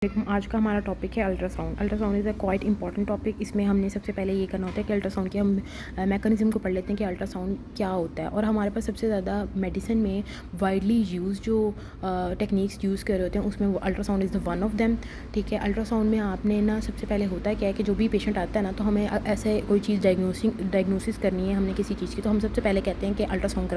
आज का हमारा टॉपिक है ultrasound. Ultrasound is a quite important topic. इसमें हमने सबसे पहले ये करना होता है कि अल्ट्रासाउंड के हम मैकेनिज़्म को पढ़ लेते हैं कि अल्ट्रासाउंड क्या होता है। और हमारे पास सबसे ज़्यादा मेडिसिन में वाइडली यूज़ जो टेक्निक्स यूज़ कर रहे होते हैं उसमें वो ultrasound is the one of them. ठीक है, अल्ट्रासाउंड में आपने ना सबसे पहले होता है क्या है कि जो भी पेशेंट आता है ना, तो हमें ऐसे कोई चीज़ डायग्नोसिस करनी है हमने किसी चीज़ की, तो हम सबसे पहले कहते हैं कि अल्ट्रासाउंड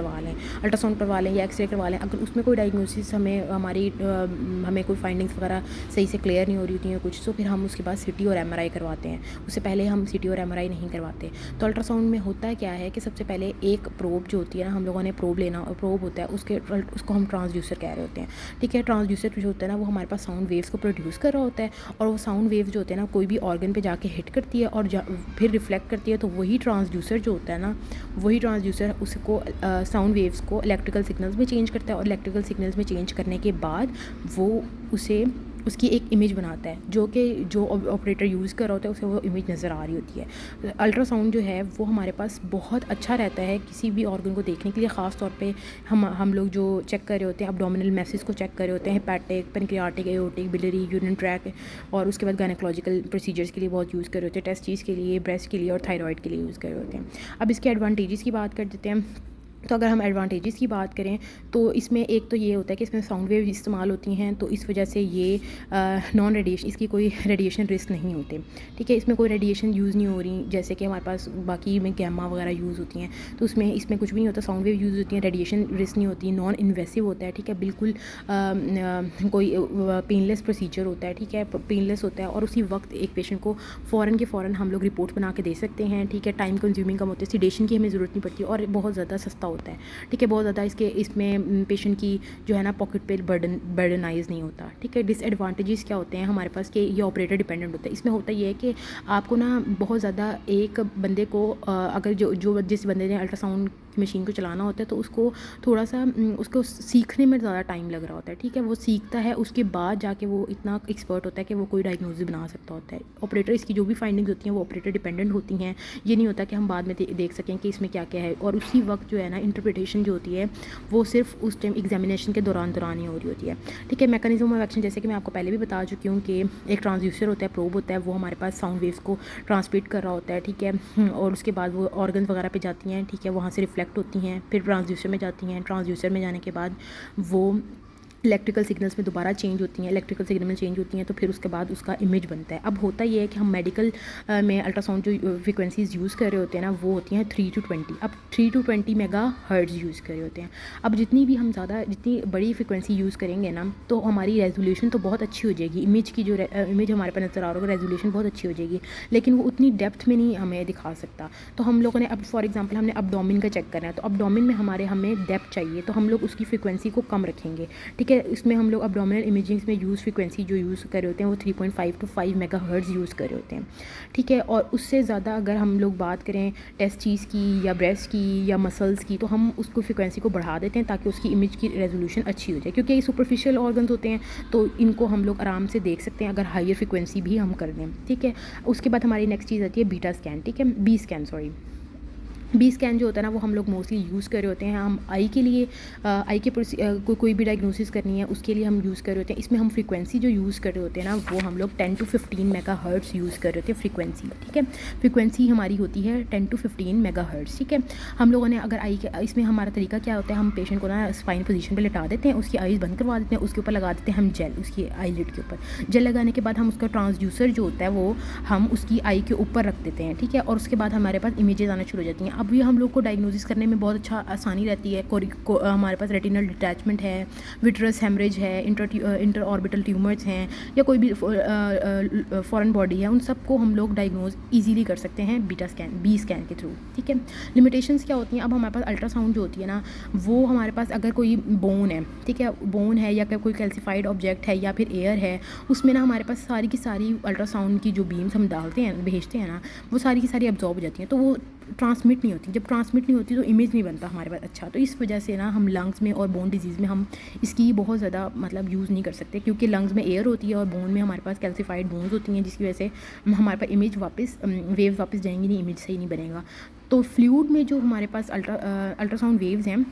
करवा लें या एक्सरे करवा लें। अगर उसमें कोई डायग्नोसिस हमें कोई फाइंडिंग्स वगैरह सही से क्लियर नहीं हो रही होती हैं कुछ, तो फिर हम उसके बाद सीटी और एमआरआई करवाते हैं। उससे पहले हम सीटी और एमआरआई नहीं करवाते। तो अल्ट्रासाउंड में होता क्या है कि सबसे पहले एक प्रोब जो होती है ना, हम लोगों ने प्रोब लेना, और प्रोब होता है उसको हम ट्रांसड्यूसर कह रहे होते हैं। ठीक है, ट्रांसड्यूसर जो होता है ना, वो हमारे पास साउंड वेव्स को प्रोड्यूस कर रहा होता है, और वो साउंड वेव्स जो होते हैं ना, कोई भी ऑर्गन पे जाके हिट करती है और फिर रिफ्लेक्ट करती है। तो वही ट्रांसड्यूसर जो होता है ना, वही ट्रांसड्यूसर उसको साउंड वेव्स को इलेक्ट्रिकल सिग्नल्स में चेंज करता है, और इलेक्ट्रिकल सिग्नल्स में चेंज करने के बाद वो उसकी एक इमेज बनाता है, जो ऑपरेटर यूज़ कर रहा होता है उसे वो इमेज नज़र आ रही होती है। अल्ट्रासाउंड जो है वो हमारे पास बहुत अच्छा रहता है किसी भी ऑर्गन को देखने के लिए। ख़ास तौर पे हम लोग जो चेक कर रहे होते हैं, अब्डोमिनल मैसेज को चेक कर रहे होते हैं, hepatic, pancreatic, aortic, biliary, urine track, और उसके बाद गायनेकोलॉजिकल प्रोसीजर्स के लिए बहुत यूज़ कर रहे होते हैं, टेस्टिस के लिए, ब्रेस्ट के लिए और थायराइड के लिए यूज़ कर रहे होते हैं। अब इसके एडवांटेजेस की बात कर देते हैं। तो अगर हम एडवांटेजेस की बात करें तो इसमें एक तो ये होता है कि इसमें साउंड वेव इस्तेमाल होती हैं, तो इस वजह से ये नॉन रेडिएशन, इसकी कोई रेडिएशन रिस्क नहीं होते। ठीक है, इसमें कोई रेडिएशन यूज़ नहीं हो रही, जैसे कि हमारे पास बाकी में गैमा वगैरह यूज़ होती हैं, तो इसमें कुछ भी नहीं होता। साउंड वेव यूज़ होती हैं, रेडिएशन रिस्क नहीं होती, नॉन इन्वेसिव होता है। ठीक है, बिल्कुल कोई पेनलेस प्रोसीजर होता है। ठीक है, पेनलेस होता है, और उसी वक्त एक पेशेंट को फ़ौरन हम लोग रिपोर्ट बना के दे सकते हैं। ठीक है, टाइम कंज्यूमिंग कम होती है, सिडेशन की हमें ज़रूरत नहीं पड़ती, और बहुत ज़्यादा सस्ता होता है। ठीक है, बहुत ज़्यादा इसमें पेशेंट की जो है ना पॉकेट पे बर्डनाइज नहीं होता। ठीक है, डिसएडवांटेजेस क्या होते हैं हमारे पास कि ये ऑपरेटर डिपेंडेंट होता है। इसमें होता ये है कि आपको ना बहुत ज़्यादा एक बंदे को अगर जिस बंदे ने अल्ट्रासाउंड मशीन को चलाना होता है, तो उसको थोड़ा सा उसको सीखने में ज़्यादा टाइम लग रहा होता है। ठीक है, वो सीखता है, उसके बाद जाके वो इतना एक्सपर्ट होता है कि वो कोई डायग्नोसिस बना सकता होता है। ऑपरेटर इसकी जो भी फाइंडिंग्स होती हैं वो ऑपरेटर डिपेंडेंट होती हैं। ये नहीं होता कि हम बाद में देख सकें कि इसमें क्या क्या है, और उसी वक्त जो है ना इंटरप्रिटेशन जो होती है वो सिर्फ उस टाइम एग्जामिनेशन के दौरान ही हो रही होती है। ठीक है, मैकेनिज्म ऑफ एक्शन जैसे कि मैं आपको पहले भी बता चुकी हूँ कि एक ट्रांसड्यूसर होता है, प्रोब होता है, वो हमारे पास साउंड वेव्स को ट्रांसमिट कर रहा होता है। ठीक है, और उसके बाद वो ऑर्गन वगैरह पे जाती हैं। ठीक है, वहाँ से रिफ्लेक्ट होती हैं, फिर ट्रांसड्यूसर में जाती हैं। ट्रांसड्यूसर में जाने के बाद वो इलेक्ट्रिकल सिग्नल्स में दोबारा चेंज होती हैं, इलेक्ट्रिकल सिग्नल में चेंज होती हैं, तो फिर उसके बाद उसका इमेज बनता है। अब होता ये है कि हम मेडिकल में अल्ट्रासाउंड जो फ्रिक्वेंसीज़ यूज़ कर रहे होते हैं ना, वो होती हैं 3 to 20। अब 3 to 20 मेगा हर्ट्ज़ यूज़ कर रहे होते हैं। अब जितनी बड़ी फ्रिक्वेंसी यूज़ करेंगे ना, तो हमारी रेजोल्यूशन तो बहुत अच्छी हो जाएगी, इमेज की जो इमेज हमारे पास नज़र आ रहा होगा, रेजोल्यूशन बहुत अच्छी हो जाएगी, लेकिन वो उतनी डेप्थ में नहीं हमें दिखा सकता। तो हम लोगों ने अब फॉर एग्जाम्पल हमने अब्डोमिन का चेक करना है, तो अब्डोमिन में हमें डेप्थ चाहिए, तो हम लोग उसकी फ्रिक्वेंसी को कम रखेंगे। ठीक है, इसमें हम लोग अब्डोमिनल इमेजिंग्स में फ्रिक्वेंसी जो यूज़ कर रहे होते हैं वो 3.5 to 5 मेगा हर्ट्ज़ यूज़ कर रहे होते हैं। ठीक है, और उससे ज़्यादा अगर हम लोग बात करें टेस्टिस की या ब्रेस्ट की या मसल्स की, तो हम उसको फ्रिक्वेंसी को बढ़ा देते हैं ताकि उसकी इमेज की रेजोल्यूशन अच्छी हो जाए, क्योंकि ये सुपरफिशियल ऑर्गन्स होते हैं, तो इनको हम लोग आराम से देख सकते हैं अगर हायर फ्रिक्वेंसी भी हम कर दें। ठीक है, उसके बाद हमारी नेक्स्ट चीज़ आती है बीटा स्कैन। ठीक है, बी स्कैन जो होता है ना, वो हम लोग मोस्टली यूज़ कर रहे होते हैं। हम आई के लिए आई के कोई भी डायग्नोसिस करनी है उसके लिए हम यूज़ कर रहे होते हैं। इसमें हम फ्रीक्वेंसी जो यूज़ कर रहे होते हैं ना, वो हम लोग 10 to 15 मेगा हर्ट्ज़ यूज़ कर रहे होते हैं फ्रीक्वेंसी। ठीक है, फ्रीक्वेंसी हमारी होती है 10 to 15 मेगा हर्ट्ज़। ठीक है, हम लोगों ने अगर इसमें हमारा तरीका क्या होता है, हम पेशेंट को ना स्पाइन पोजीशन पे लिटा देते हैं, उसकी आईज़ बंद करवा देते हैं, उसके ऊपर लगा देते हैं हम जेल, उसकी आई लिड के ऊपर जेल लगाने के बाद हम उसका ट्रांसड्यूसर जो होता है वो हम उसकी आई के ऊपर रख देते हैं। ठीक है, और उसके बाद हमारे पास इमेजेस आना शुरू हो जाती हैं। अब ये हम लोग को डायग्नोसिस करने में बहुत अच्छा आसानी रहती है। हमारे पास रेटिनल डिटैचमेंट है, विट्रस हेमरेज है, इंटर ऑर्बिटल ट्यूमर्स हैं, या कोई भी फॉरेन बॉडी है, उन सबको हम लोग डायग्नोज ईजीली कर सकते हैं बी स्कैन के थ्रू। ठीक है, लिमिटेशंस क्या होती हैं, अब हमारे पास अल्ट्रासाउंड जो होती है ना, वो हमारे पास अगर कोई बोन है, ठीक है, बोन है या कोई कैल्सिफाइड ऑब्जेक्ट है या फिर एयर है, उसमें ना हमारे पास सारी की सारी अल्ट्रासाउंड की जो बीम्स हम भेजते हैं ना, वो सारी की सारी अब्जॉर्ब हो जाती हैं, तो वो ट्रांसमिट नहीं होती। जब ट्रांसमिट नहीं होती तो इमेज नहीं बनता हमारे पास अच्छा। तो इस वजह से ना हम लंग्स में और बोन डिजीज़ में हम इसकी बहुत ज़्यादा यूज़ नहीं कर सकते, क्योंकि लंग्स में एयर होती है और बोन में हमारे पास कैल्सिफाइड बोन्स होती हैं, जिसकी वजह से हमारे पास इमेज वेव्स वापस जाएंगी नहीं, इमेज सही नहीं बनेगा। तो फ्लूइड में जो हमारे पास अल्ट्रासाउंड वेव्स हैं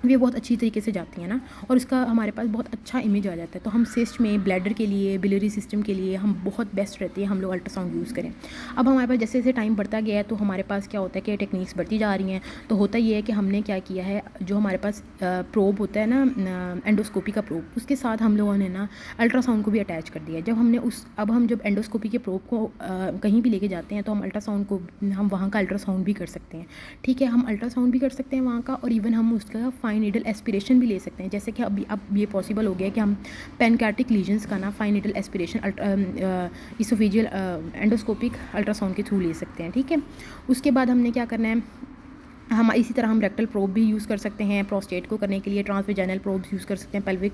वे बहुत अच्छी तरीके से जाती हैं ना, और उसका हमारे पास बहुत अच्छा इमेज आ जाता है। तो हम सिस्ट में, ब्लैडर के लिए, बिलियरी सिस्टम के लिए हम बहुत बेस्ट रहती है हम लोग अल्ट्रासाउंड यूज़ करें। अब हमारे पास जैसे जैसे टाइम बढ़ता गया है तो हमारे पास क्या होता है कि टेक्निक्स बढ़ती जा रही हैं। तो होता ये है कि हमने क्या किया है, जो हमारे पास प्रोब होता है ना, एंडोस्कोपी का प्रोब, उसके साथ हम लोगों ने ना अल्ट्रासाउंड को भी अटैच कर दिया है। अब हम जब एंडोस्कोपी के प्रोब को कहीं भी लेके जाते हैं तो हम अल्ट्रासाउंड को, हम वहाँ का अल्ट्रासाउंड भी कर सकते हैं। ठीक है, हम अल्ट्रासाउंड भी कर सकते हैं वहाँ का, और इवन हम उसका फाइन नीडल एस्पिरेशन भी ले सकते हैं। जैसे कि अब ये पॉसिबल हो गया कि हम पैनक्रेटिक लीजन्स का ना fine needle aspiration oesophageal endoscopic ultrasound के थ्रू ले सकते हैं। ठीक है, उसके बाद हमने क्या करना है, हम इसी तरह हम रेक्टल प्रोब भी यूज़ कर सकते हैं प्रोस्टेट को करने के लिए, ट्रांसवेजाइनल प्रोब्स यूज़ कर सकते हैं पेल्विक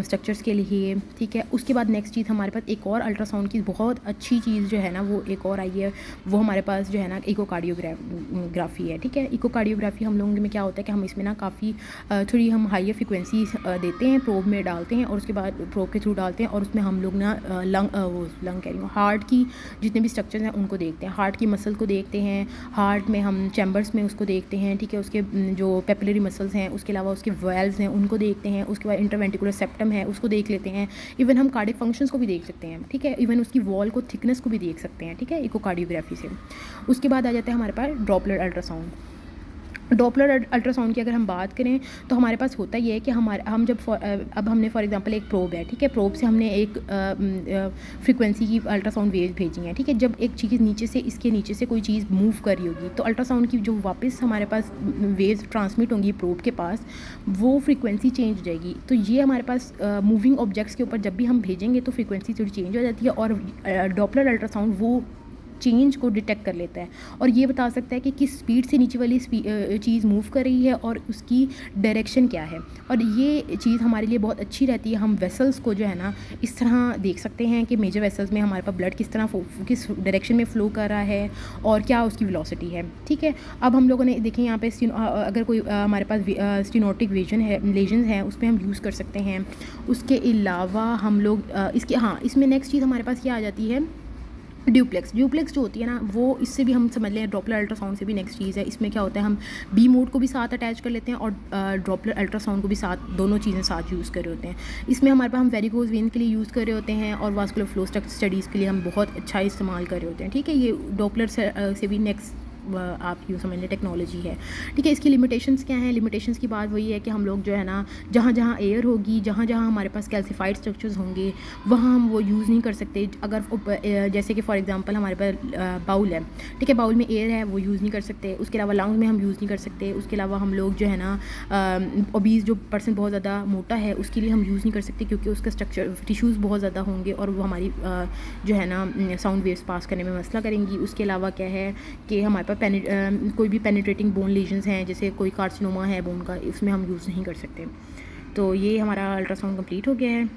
स्ट्रक्चर्स के लिए। ठीक है, उसके बाद नेक्स्ट चीज़ हमारे पास एक और अल्ट्रासाउंड की बहुत अच्छी चीज़ जो है ना, वो एक और आई है, वो हमारे पास जो है ना इकोकार्डियोग्राफी है। ठीक है, इकोकार्डियोग्राफी हम लोगों में क्या होता है कि हम इसमें ना काफ़ी थोड़ी हम हाइयर फ्रिक्वेंसी देते हैं, प्रोब में डालते हैं, और उसके बाद प्रोब के थ्रू डालते हैं, और उसमें हम लोग ना लंग कह रही हूँ, हार्ट की जितने भी स्ट्रक्चर्स हैं उनको देखते हैं, हार्ट की मसल को देखते हैं, हार्ट में हम चैम्बर्स में उसको देखते हैं। ठीक है, उसके जो पेपिलरी मसल्स हैं, उसके अलावा उसके वेल्व्स हैं उनको देखते हैं, उसके बाद इंटरवेंट्रिकुलर सेप्टम है उसको देख लेते हैं, इवन हम कार्डियक फंक्शंस को भी देख सकते हैं। ठीक है, इवन उसकी वॉल को थिकनेस को भी देख सकते हैं। ठीक है, इकोकार्डियोग्राफी से। उसके बाद आ जाता है हमारे पास डॉपलर अल्ट्रासाउंड। डॉपलर अल्ट्रासाउंड की अगर हम बात करें तो हमारे पास होता ये है कि हम जब अब हमने फॉर एग्जांपल एक प्रोब है। ठीक है, प्रोब से हमने एक फ्रीक्वेंसी की अल्ट्रासाउंड वेव भेजी है। ठीक है, जब एक चीज़ नीचे से, इसके नीचे से कोई चीज़ मूव कर रही होगी तो अल्ट्रासाउंड की जो वापस हमारे पास वेव्स ट्रांसमिट होंगी प्रोब के पास, वो फ्रीक्वेंसी चेंज हो जाएगी। तो ये हमारे पास मूविंग ऑब्जेक्ट्स के ऊपर जब भी हम भेजेंगे तो फ्रीक्वेंसी थोड़ी चेंज हो जाती है, और डॉपलर अल्ट्रासाउंड वो चेंज को डिटेक्ट कर लेता है और ये बता सकता है कि किस स्पीड से नीचे वाली चीज़ मूव कर रही है और उसकी डायरेक्शन क्या है। और ये चीज़ हमारे लिए बहुत अच्छी रहती है। हम वेसल्स को जो है ना इस तरह देख सकते हैं कि मेजर वेसल्स में हमारे पास ब्लड किस तरह किस डायरेक्शन में फ़्लो कर रहा है और क्या उसकी वेलोसिटी है। ठीक है, अब हम लोगों ने देखें यहाँ पे अगर कोई हमारे पास स्टेनोटिक लेजन्स हैं उसमें हम यूज़ कर सकते हैं। उसके अलावा हम लोग इसमें नेक्स्ट चीज़ हमारे पास क्या आ जाती है, ड्यूप्लेक्स जो होती है ना, वो इससे भी हम समझ लें डॉपलर अल्ट्रासाउंड से भी नेक्स्ट चीज़ है। इसमें क्या होता है, हम बी मोड को भी साथ अटैच कर लेते हैं और डॉपलर अल्ट्रासाउंड को भी साथ, दोनों चीज़ें साथ यूज़ कर रहे होते हैं। इसमें हमारे पास हम वेरिकोज वेन के लिए यूज़ कर रहे होते हैं और वास्कुलर फ्लो स्टडीज़ के लिए हम बहुत अच्छा इस्तेमाल कर रहे होते हैं। ठीक है, ये डॉपलर से भी नेक्स्ट आप यूँ समझ लें टेक्नोलॉजी है। ठीक है, इसकी लिमिटेशंस क्या हैं, लिमिटेशंस की बात वही है कि हम लोग जो है ना जहाँ जहाँ एयर होगी, जहाँ जहाँ हमारे पास कैल्सिफाइड स्ट्रक्चर्स होंगे वहाँ हम वो यूज़ नहीं कर सकते। अगर जैसे कि फॉर एग्जांपल हमारे पास बाउल है, ठीक है, बाउल में एयर है वो यूज़ नहीं कर सकते। उसके अलावा लंग्स में हम यूज़ नहीं कर सकते। उसके अलावा हम लोग जो है ना ओबीज जो पर्सन बहुत ज़्यादा मोटा है उसके लिए हम यूज़ नहीं कर सकते क्योंकि उसका स्ट्रक्चर टिश्यूज़ बहुत ज़्यादा होंगे और वो हमारी जो है ना साउंड वेव्स पास करने में मसला करेंगी। उसके अलावा क्या है कि हमारे पास कोई भी पेनिट्रेटिंग बोन लीजन्स हैं, जैसे कोई कार्सिनोमा है बोन का, इसमें हम यूज़ नहीं कर सकते। तो ये हमारा अल्ट्रासाउंड कंप्लीट हो गया है।